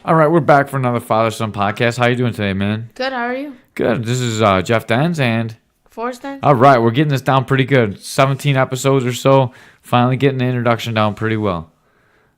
All right, we're back for another Father-Son podcast. How you doing today, man? Good, how are you? Good. This is Jeff Dens, and Forrest then? all right, we're getting this down pretty good. 17 episodes or so. Finally getting the introduction down pretty well.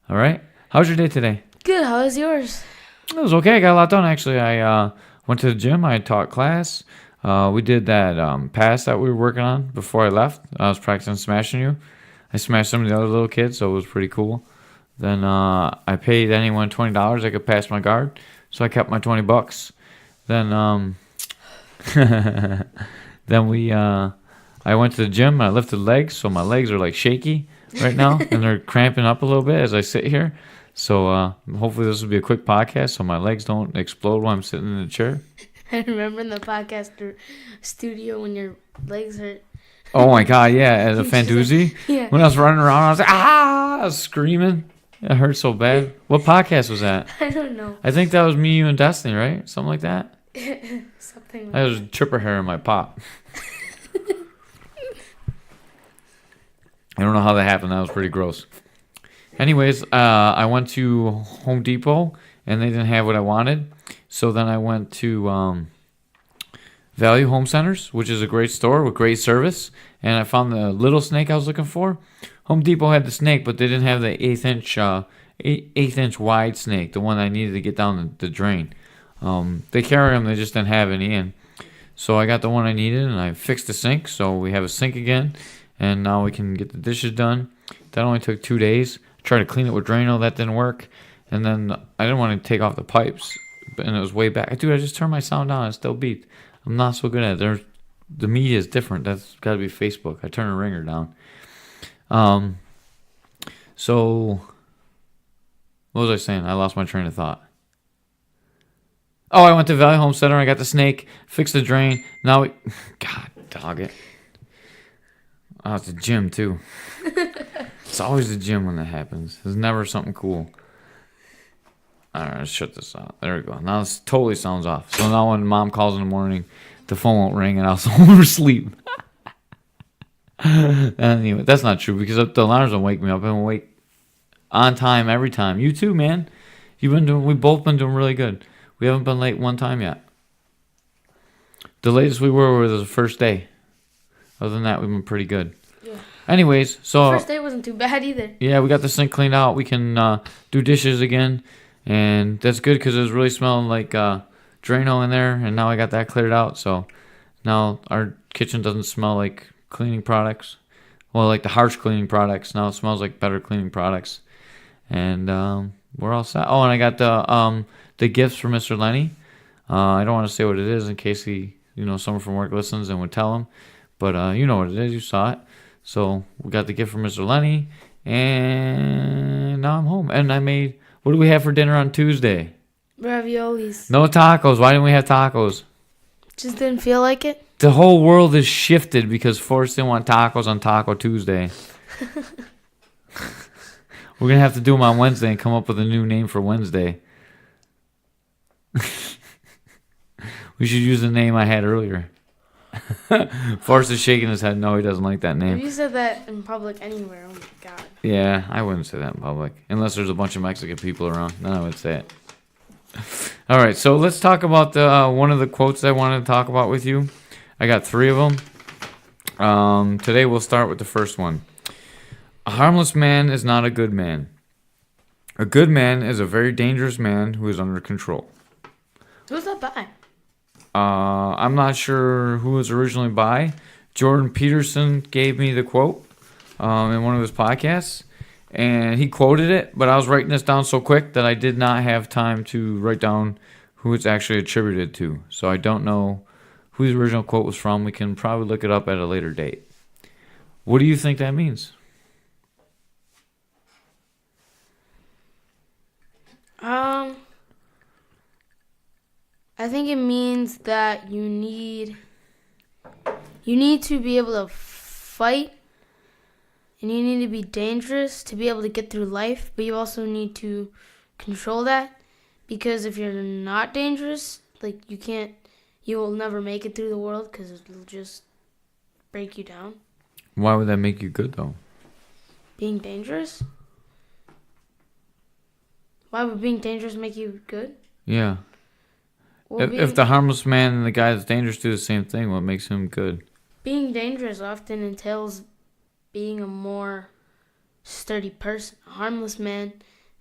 All right. How's your day today? Good, how is yours? It was okay. I got a lot done, actually. I went to the gym. I taught class. We did that pass that we were working on before I left. I was practicing smashing you. I smashed some of the other little kids, so it was pretty cool. Then I paid anyone $20 I could pass my guard, so I kept my $20. Then I went to the gym. I lifted legs, so my legs are like shaky right now, and they're cramping up a little bit as I sit here. So hopefully this will be a quick podcast, so my legs don't explode while I'm sitting in the chair. I remember in the podcast studio when your legs hurt. Oh my God, yeah, at the Fanduzzi. Yeah. When I was running around, I was like, I was screaming. It hurt so bad. What podcast was that? I don't know. I think that was me, you, and Destiny, right? Something like that. Something like I was tripper hair in my pop. I don't know how that happened. That was pretty gross. Anyways, I went to Home Depot, and they didn't have what I wanted. So then I went to Value Home Centers, which is a great store with great service. And I found the little snake I was looking for. Home Depot had the snake, but they didn't have the eighth inch wide snake, the one I needed to get down the drain. They carry them, they just didn't have any in. So I got the one I needed, and I fixed the sink, so we have a sink again, and now we can get the dishes done. That only took 2 days. I tried to clean it with Drano, that didn't work, and then I didn't want to take off the pipes, and it was way back. Dude, I just turned my sound down, it still beeped. I'm not so good at it. The media is different. That's got to be Facebook. I turned a ringer down. So what was I saying? I lost my train of thought. Oh, I went to Valley Home Center. I got the snake, fixed the drain. Now God, dog it. Oh, it's the gym too. It's always the gym when that happens. There's never something cool. All right, let's shut this out. There we go. Now this totally sounds off. So now when Mom calls in the morning, the phone won't ring and I'll oversleep. Anyway, that's not true because the alarms don't wake me up. I'm awake on time every time. You too, man. We've both been doing really good. We haven't been late one time yet. The latest we were was the first day. Other than that, we've been pretty good. Yeah. Anyways, so First day wasn't too bad either. yeah, we got the sink cleaned out. We can do dishes again, and that's good because it was really smelling like Drano in there, and now I got that cleared out. So now our kitchen doesn't smell like cleaning products. Well, like the harsh cleaning products. Now it smells like better cleaning products, and we're all set. Oh, and I got the gifts for Mr. Lenny. I don't want to say what it is in case someone from work listens and would tell him, but you know what it is. You saw it. So we got the gift from Mr. Lenny, and now I'm home. And what do we have for dinner on Tuesday? Raviolis. No tacos. Why didn't we have tacos? Just didn't feel like it? The whole world is shifted because Forrest didn't want tacos on Taco Tuesday. We're going to have to do them on Wednesday and come up with a new name for Wednesday. We should use the name I had earlier. Forrest is shaking his head. No, he doesn't like that name. If you said that in public anywhere, oh my God. Yeah, I wouldn't say that in public. Unless there's a bunch of Mexican people around. Then I would say it. All right, so let's talk about one of the quotes I wanted to talk about with you. I got 3 of them. Today we'll start with the first one. A harmless man is not a good man. A good man is a very dangerous man who is under control. Who's that by? I'm not sure who it was originally by. Jordan Peterson gave me the quote in one of his podcasts, and he quoted it, but I was writing this down so quick that I did not have time to write down who it's actually attributed to. So I don't know who the original quote was from. We can probably look it up at a later date. What do you think that means? I think it means that you need to be able to fight, and you need to be dangerous to be able to get through life, but you also need to control that, because if you're not dangerous, like you will never make it through the world because it'll just break you down. Why would that make you good though? Being dangerous? Why would being dangerous make you good? Yeah. Well, If the harmless man and the guy that's dangerous do the same thing, what makes him good? being dangerous often entails being a more sturdy person. A harmless man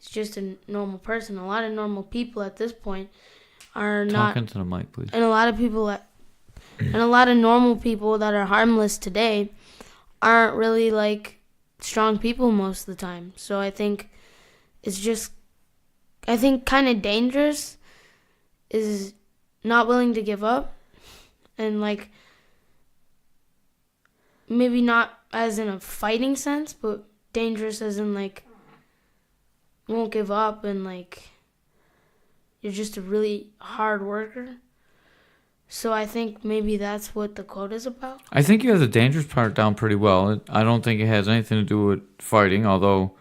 is just a normal person. A lot of normal people at this point are not. Talk into the mic, please. And a lot of normal people that are harmless today aren't really like strong people most of the time. So I think kind of dangerous is not willing to give up, and like maybe not as in a fighting sense, but dangerous as in like won't give up, and like you're just a really hard worker. So I think maybe that's what the quote is about. I think you have the dangerous part down pretty well. I don't think it has anything to do with fighting, although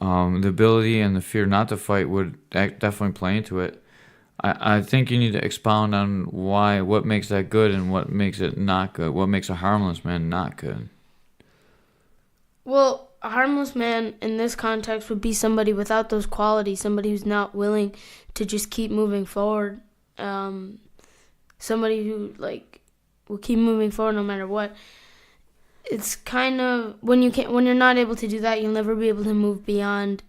the ability and the fear not to fight would definitely play into it. I think you need to expound on what makes that good and what makes it not good. What makes a harmless man not good? Well, a harmless man in this context would be somebody without those qualities, somebody who's not willing to just keep moving forward. Somebody who like will keep moving forward no matter what. It's kind of when you're not able to do that, you'll never be able to move beyond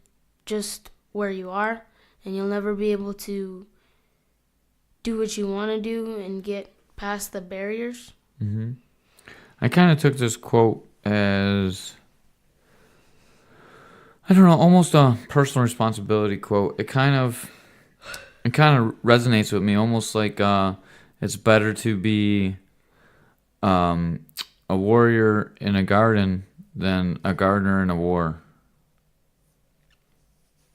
just where you are, and you'll never be able to do what you want to do and get past the barriers. Mm-hmm. I kind of took this quote as, I don't know, almost a personal responsibility quote. It kind of resonates with me, almost like it's better to be a warrior in a garden than a gardener in a war.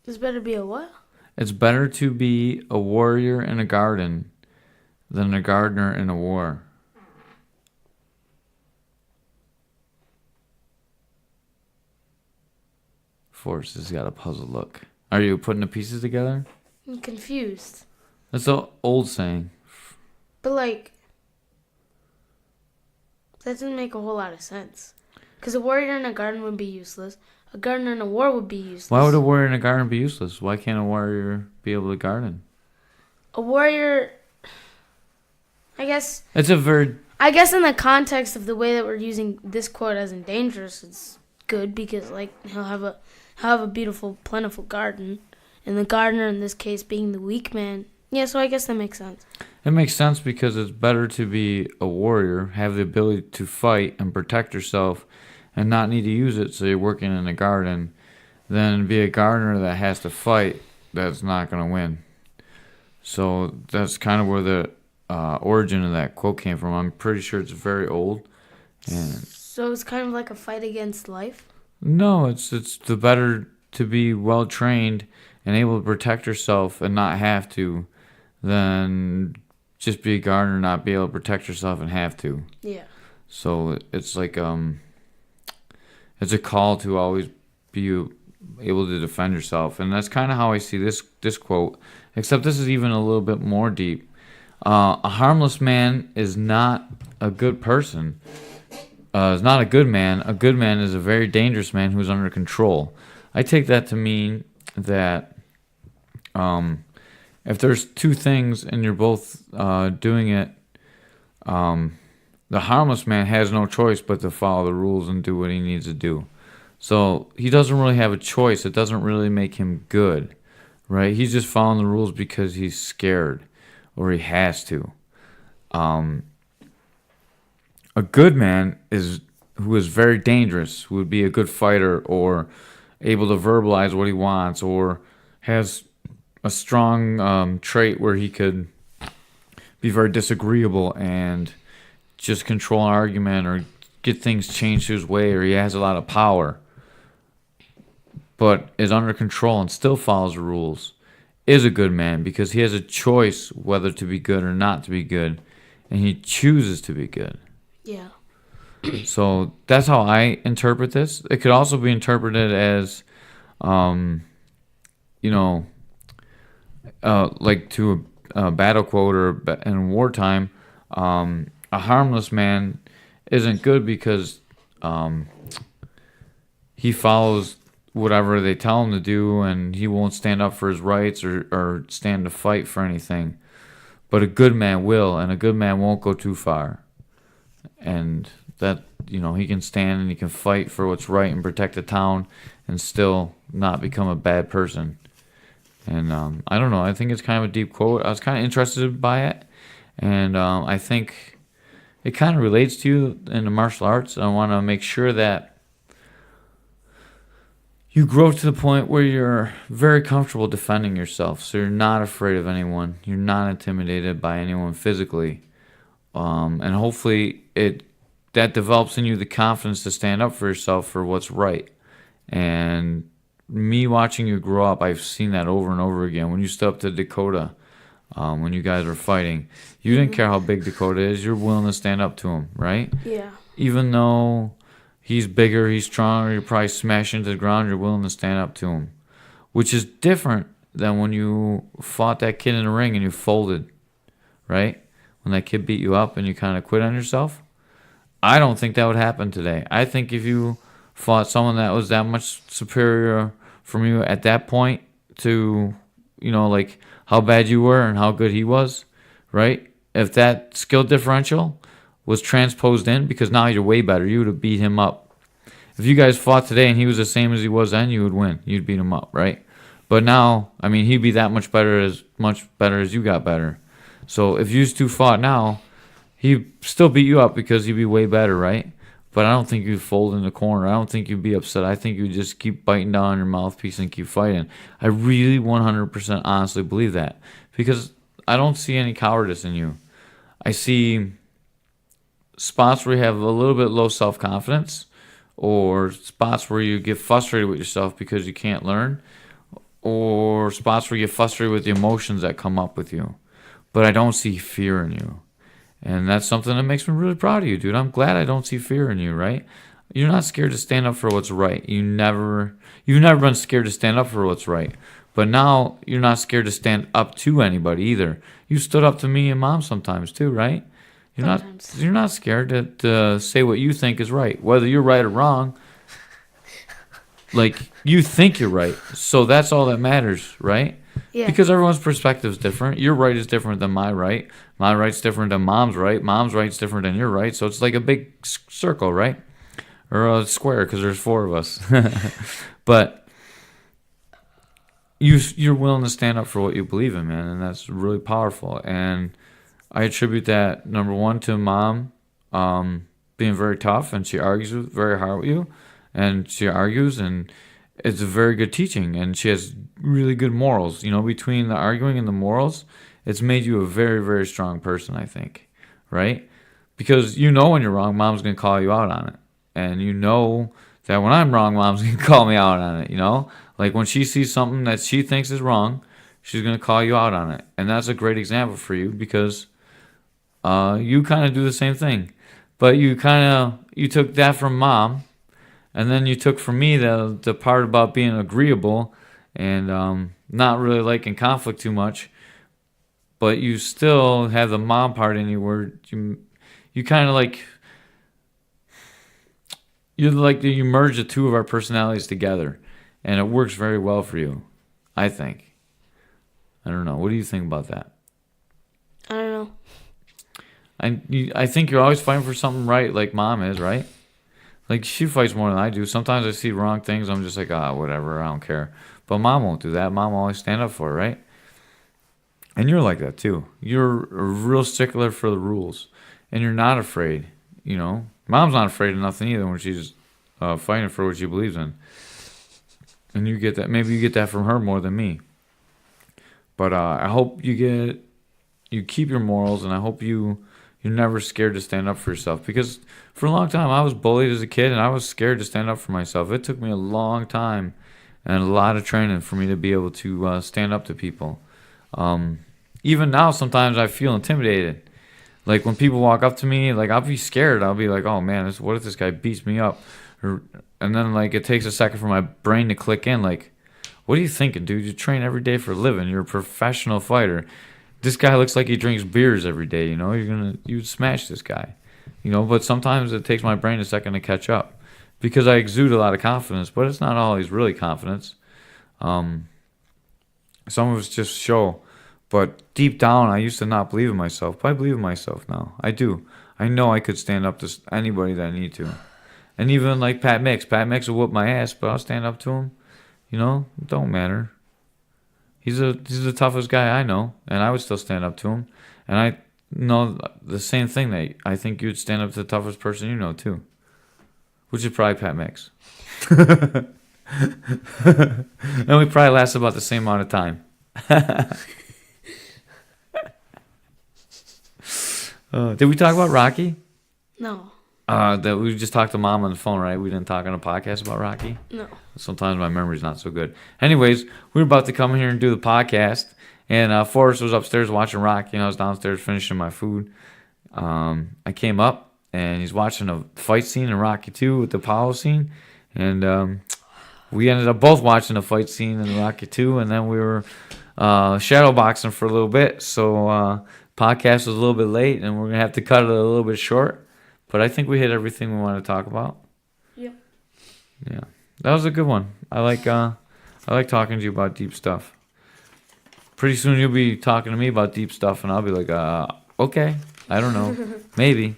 It's better be a what? It's better to be a warrior in a garden than a gardener in a war. Forrest has got a puzzled look. Are you putting the pieces together? I'm confused. That's an old saying. But like, that doesn't make a whole lot of sense. Because a warrior in a garden would be useless. A gardener in a war would be useless. Why would a warrior in a garden be useless? Why can't a warrior be able to garden? A warrior, I guess It's a very... I guess in the context of the way that we're using this quote as in dangerous, it's good because like he'll have a beautiful, plentiful garden, and the gardener in this case being the weak man. Yeah, so I guess that makes sense. It makes sense because it's better to be a warrior, have the ability to fight and protect yourself, and not need to use it so you're working in a garden, than be a gardener that has to fight that's not going to win. So that's kind of where the origin of that quote came from. I'm pretty sure it's very old. And So it's kind of like a fight against life? no, it's the better to be well trained and able to protect yourself and not have to, than just be a gardener, not be able to protect yourself and have to. Yeah. So it's like it's a call to always be able to defend yourself, and that's kind of how I see this quote. Except this is even a little bit more deep. A harmless man is not a good person. Is not a good man. A good man is a very dangerous man who's under control. I take that to mean that if there's two things and you're both doing it, the harmless man has no choice but to follow the rules and do what he needs to do. So he doesn't really have a choice. It doesn't really make him good, right? He's just following the rules because he's scared or he has to. A good man who is very dangerous, who would be a good fighter or able to verbalize what he wants, or has a strong trait where he could be very disagreeable and just control an argument or get things changed his way, or he has a lot of power but is under control and still follows the rules, is a good man because he has a choice whether to be good or not to be good, and he chooses to be good. Yeah. So that's how I interpret this. It could also be interpreted as, like to a battle quote or in wartime, a harmless man isn't good because he follows whatever they tell him to do, and he won't stand up for his rights or stand to fight for anything. But a good man will, and a good man won't go too far. And that, he can stand and he can fight for what's right and protect the town and still not become a bad person. And I don't know. I think it's kind of a deep quote. I was kind of interested by it. And I think it kind of relates to you in the martial arts. I want to make sure that you grow to the point where you're very comfortable defending yourself. So you're not afraid of anyone. You're not intimidated by anyone physically. And hopefully that develops in you the confidence to stand up for yourself for what's right. And me watching you grow up, I've seen that over and over again. When you stood up to Dakota, when you guys were fighting, you didn't care how big Dakota is. You're willing to stand up to him, right? Yeah. Even though he's bigger, he's stronger, you're probably smashing to the ground, you're willing to stand up to him. Which is different than when you fought that kid in the ring and you folded, right? When that kid beat you up and you kind of quit on yourself. I don't think that would happen today. I think if you fought someone that was that much superior from you at that point to, like how bad you were and how good he was, right? If that skill differential was transposed in, because now you're way better, you would have beat him up. If you guys fought today and he was the same as he was then, you would win. You'd beat him up, right? But now, he'd be that much better as you got better. So if you two fought now, he'd still beat you up because he'd be way better, right? But I don't think you'd fold in the corner. I don't think you'd be upset. I think you'd just keep biting down on your mouthpiece and keep fighting. I really 100% honestly believe that. Because I don't see any cowardice in you. I see spots where you have a little bit low self-confidence, or spots where you get frustrated with yourself because you can't learn, or spots where you get frustrated with the emotions that come up with you. But I don't see fear in you. And that's something that makes me really proud of you, dude. I'm glad I don't see fear in you, right? You're not scared to stand up for what's right. You've never been scared to stand up for what's right. But now you're not scared to stand up to anybody either. You stood up to me and Mom sometimes too, right? You're not scared to say what you think is right, whether you're right or wrong. Like, you think you're right, so that's all that matters, right? Yeah. Because everyone's perspective is different. Your right is different than my right. My right's different than Mom's right. Mom's right's different than your right. So it's like a big circle, right? Or a square, because there's 4 of us. But you're willing to stand up for what you believe in, man, and that's really powerful. And I attribute that, number one, to Mom being very tough, and she argues very hard with you, and she argues, and it's a very good teaching, and she has really good morals. Between the arguing and the morals, it's made you a very, very strong person, I think, right? Because when you're wrong, Mom's going to call you out on it. And that when I'm wrong, Mom's going to call me out on it, Like when she sees something that she thinks is wrong, she's going to call you out on it. And that's a great example for you because you kind of do the same thing. But you took that from Mom, and then you took from me the part about being agreeable and not really liking conflict too much. But you still have the Mom part in you where you kind of you merge the two of our personalities together, and it works very well for you, I think. I don't know. What do you think about that? I don't know. I think you're always fighting for something right, like Mom is, right? Like, she fights more than I do. Sometimes I see wrong things, I'm just like, whatever, I don't care. But Mom won't do that. Mom will always stand up for it, right? And you're like that too. You're a real stickler for the rules, and you're not afraid. Mom's not afraid of nothing either when she's fighting for what she believes in. And you get that. Maybe you get that from her more than me. But I hope you keep your morals, and I hope you're never scared to stand up for yourself. Because for a long time, I was bullied as a kid, and I was scared to stand up for myself. It took me a long time and a lot of training for me to be able to stand up to people. Even now, sometimes I feel intimidated. Like when people walk up to me, like I'll be scared. I'll be like, "Oh man, what if this guy beats me up?" And then it takes a second for my brain to click in. Like, what are you thinking, dude? You train every day for a living. You're a professional fighter. This guy looks like he drinks beers every day. You'd smash this guy. But sometimes it takes my brain a second to catch up, because I exude a lot of confidence, but it's not always really confidence. Some of it's just show. But deep down, I used to not believe in myself. But I believe in myself now. I do. I know I could stand up to anybody that I need to. And even like Pat Mix. Pat Mix will whoop my ass, but I'll stand up to him. You know, it don't matter. He's the toughest guy I know, and I would still stand up to him. And I know the same thing, that I think you'd stand up to the toughest person you know too, which is probably Pat Mix. And we probably last about the same amount of time. Did we talk about Rocky? No. That we just talked to Mom on the phone, right? We didn't talk on a podcast about Rocky. No. Sometimes my memory's not so good. Anyways, we were about to come here and do the podcast, and Forrest was upstairs watching Rocky, and I was downstairs finishing my food. I came up, and he's watching a fight scene in Rocky 2 with the Apollo scene, and we ended up both watching a fight scene in Rocky 2, and then we were shadow boxing for a little bit, so podcast was a little bit late, and we're going to have to cut it a little bit short. But I think we hit everything we wanted to talk about. Yeah. Yeah. That was a good one. I like talking to you about deep stuff. Pretty soon you'll be talking to me about deep stuff, and I'll be like, okay. I don't know. Maybe.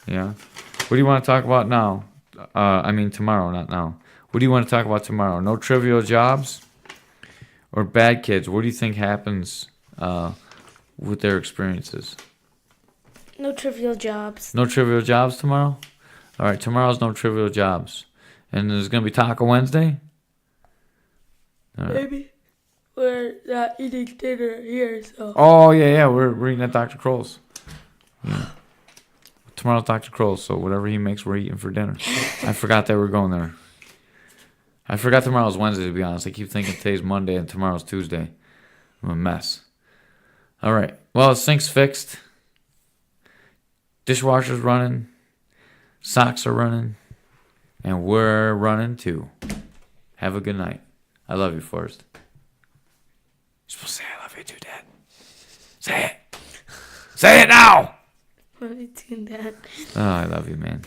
Yeah. What do you want to talk about now? Tomorrow, not now. What do you want to talk about tomorrow? No trivial jobs or bad kids? What do you think happens with their experiences? No trivial jobs. No trivial jobs tomorrow? All right, tomorrow's no trivial jobs. And there's going to be Taco Wednesday? All right. Maybe. We're not eating dinner here, so. Oh, yeah. We're eating at Dr. Kroll's. Yeah. Tomorrow's Dr. Kroll's, so whatever he makes, we're eating for dinner. I forgot that we're going there. I forgot tomorrow's Wednesday, to be honest. I keep thinking today's Monday and tomorrow's Tuesday. I'm a mess. All right. Well, the sink's fixed. Dishwasher's running. Socks are running. And we're running too. Have a good night. I love you, Forrest. You're supposed to say I love you too, Dad. Say it. Say it now. What are you doing, Dad? Oh, I love you, man.